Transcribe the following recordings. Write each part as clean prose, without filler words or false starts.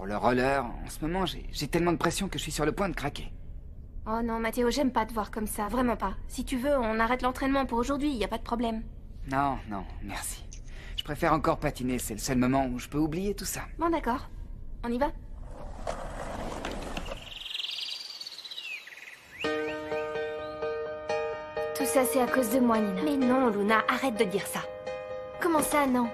Pour le roller, en ce moment, j'ai tellement de pression que je suis sur le point de craquer. Oh non, Mathéo, j'aime pas te voir comme ça, vraiment pas. Si tu veux, on arrête l'entraînement pour aujourd'hui, y a pas de problème. Non, non, merci. Je préfère encore patiner, c'est le seul moment où je peux oublier tout ça. Bon, d'accord. On y va? Tout ça, c'est à cause de moi, Nina. Mais non, Luna, arrête de dire ça. Comment ça, non?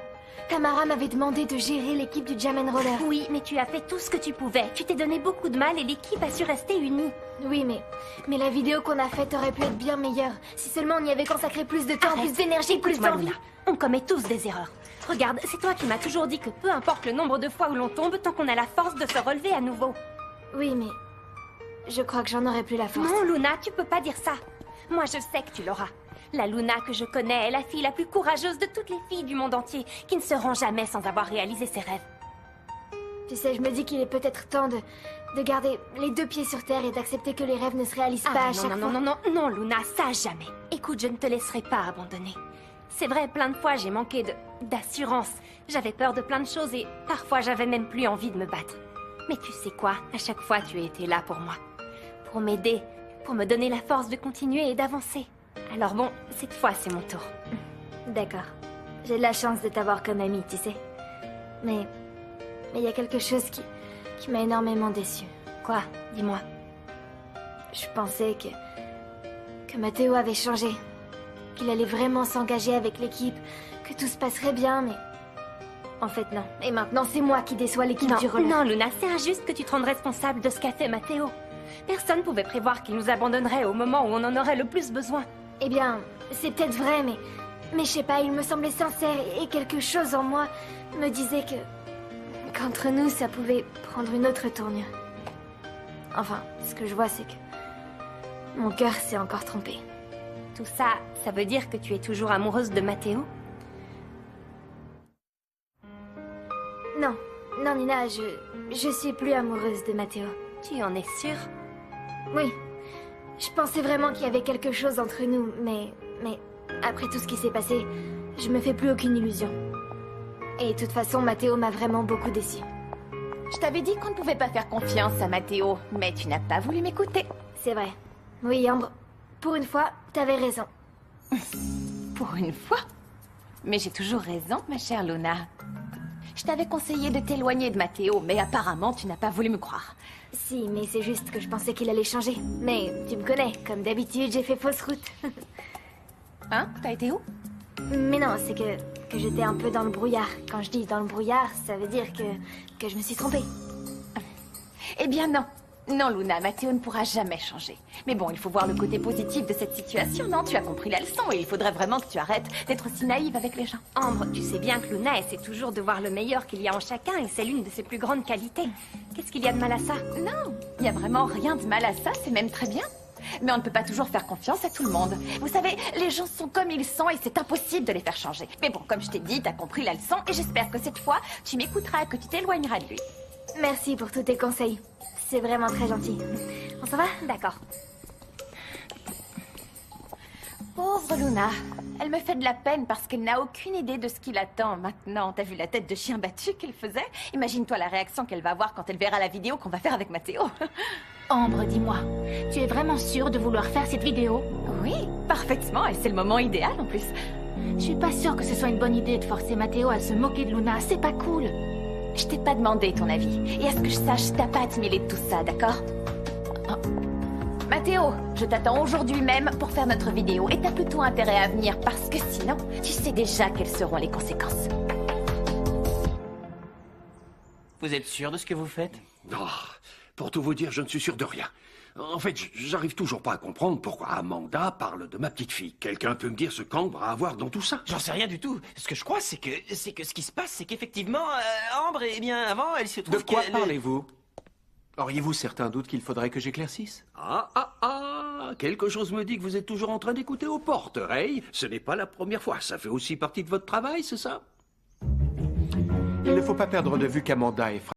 Tamara m'avait demandé de gérer l'équipe du Jam & Roller. Oui, mais tu as fait tout ce que tu pouvais. Tu t'es donné beaucoup de mal et l'équipe a su rester unie. Oui, mais la vidéo qu'on a faite aurait pu être bien meilleure. Si seulement on y avait consacré plus de temps, plus d'énergie, plus Écoute-moi, d'envie. Luna, on commet tous des erreurs. Regarde, c'est toi qui m'as toujours dit que peu importe le nombre de fois où l'on tombe, tant qu'on a la force de se relever à nouveau. Oui, mais je crois que j'en aurais plus la force. Non, Luna, tu peux pas dire ça. Moi, je sais que tu l'auras. La Luna que je connais est la fille la plus courageuse de toutes les filles du monde entier, qui ne se rend jamais sans avoir réalisé ses rêves. Tu sais, je me dis qu'il est peut-être temps de garder les deux pieds sur terre et d'accepter que les rêves ne se réalisent pas à chaque fois. Non, Luna, ça jamais. Écoute, je ne te laisserai pas abandonner. C'est vrai, plein de fois, j'ai manqué d'assurance. J'avais peur de plein de choses et parfois, j'avais même plus envie de me battre. Mais tu sais quoi, à chaque fois, tu as été là pour moi. Pour m'aider, pour me donner la force de continuer et d'avancer. Alors bon, cette fois, c'est mon tour. D'accord. J'ai de la chance de t'avoir comme amie, tu sais. Mais il y a quelque chose qui m'a énormément déçue. Quoi? Dis-moi. Je pensais que Mathéo avait changé. Qu'il allait vraiment s'engager avec l'équipe, que tout se passerait bien, mais... En fait, non. Et maintenant, c'est moi qui déçois l'équipe du roller. Non, Luna, c'est injuste que tu te rendes responsable de ce qu'a fait Mathéo. Personne pouvait prévoir qu'il nous abandonnerait au moment où on en aurait le plus besoin. Eh bien, c'est peut-être vrai, mais je sais pas, il me semblait sincère et quelque chose en moi me disait qu'entre nous, ça pouvait prendre une autre tournure. Enfin, ce que je vois, c'est que mon cœur s'est encore trompé. Tout ça, ça veut dire que tu es toujours amoureuse de Mathéo? Non, non, Nina, je suis plus amoureuse de Mathéo. Tu en es sûre? Oui, je pensais vraiment qu'il y avait quelque chose entre nous, mais après tout ce qui s'est passé, je me fais plus aucune illusion. Et de toute façon, Mathéo m'a vraiment beaucoup déçue. Je t'avais dit qu'on ne pouvait pas faire confiance à Mathéo, mais tu n'as pas voulu m'écouter. C'est vrai. Oui, Ambre, pour une fois, t'avais raison. Pour une fois? Mais j'ai toujours raison, ma chère Luna. Je t'avais conseillé de t'éloigner de Mathéo, mais apparemment tu n'as pas voulu me croire. Si, mais c'est juste que je pensais qu'il allait changer. Mais tu me connais, comme d'habitude, j'ai fait fausse route. Hein? T'as été où? Mais non, c'est que j'étais un peu dans le brouillard. Quand je dis dans le brouillard, ça veut dire que je me suis trompée. Eh bien non. Non, Luna, Mathéo ne pourra jamais changer. Mais bon, il faut voir le côté positif de cette situation, non? Tu as compris la leçon et il faudrait vraiment que tu arrêtes d'être aussi naïve avec les gens. Ambre, tu sais bien que Luna essaie toujours de voir le meilleur qu'il y a en chacun et c'est l'une de ses plus grandes qualités. Qu'est-ce qu'il y a de mal à ça? Non, il n'y a vraiment rien de mal à ça, c'est même très bien. Mais on ne peut pas toujours faire confiance à tout le monde. Vous savez, les gens sont comme ils sont et c'est impossible de les faire changer. Mais bon, comme je t'ai dit, t'as compris la leçon et j'espère que cette fois, tu m'écouteras et que tu t'éloigneras de lui. Merci pour tous tes conseils. C'est vraiment très gentil. On s'en va? D'accord. Pauvre Luna, elle me fait de la peine parce qu'elle n'a aucune idée de ce qui l'attend maintenant. T'as vu la tête de chien battu qu'elle faisait? Imagine-toi la réaction qu'elle va avoir quand elle verra la vidéo qu'on va faire avec Mathéo. Ambre, dis-moi, tu es vraiment sûre de vouloir faire cette vidéo? Oui, parfaitement, et c'est le moment idéal en plus. Je suis pas sûre que ce soit une bonne idée de forcer Mathéo à se moquer de Luna, c'est pas cool. Je t'ai pas demandé ton avis, et à ce que je sache, t'as pas à te mêler de tout ça, d'accord? Mathéo, je t'attends aujourd'hui même pour faire notre vidéo, et t'as plutôt intérêt à venir, parce que sinon, tu sais déjà quelles seront les conséquences. Vous êtes sûr de ce que vous faites? Oh, pour tout vous dire, je ne suis sûr de rien. En fait, j'arrive toujours pas à comprendre pourquoi Amanda parle de ma petite fille. Quelqu'un peut me dire ce qu'Ambre a à voir dans tout ça? J'en sais rien du tout. Ce que je crois, c'est que ce qui se passe, c'est qu'effectivement, Ambre, eh bien, avant, elle se trouve De quoi qu'elle- parlez-vous? Auriez-vous certains doutes qu'il faudrait que j'éclaircisse? Quelque chose me dit que vous êtes toujours en train d'écouter aux portes, Ray. Ce n'est pas la première fois. Ça fait aussi partie de votre travail, c'est ça? Il ne faut pas perdre de vue qu'Amanda est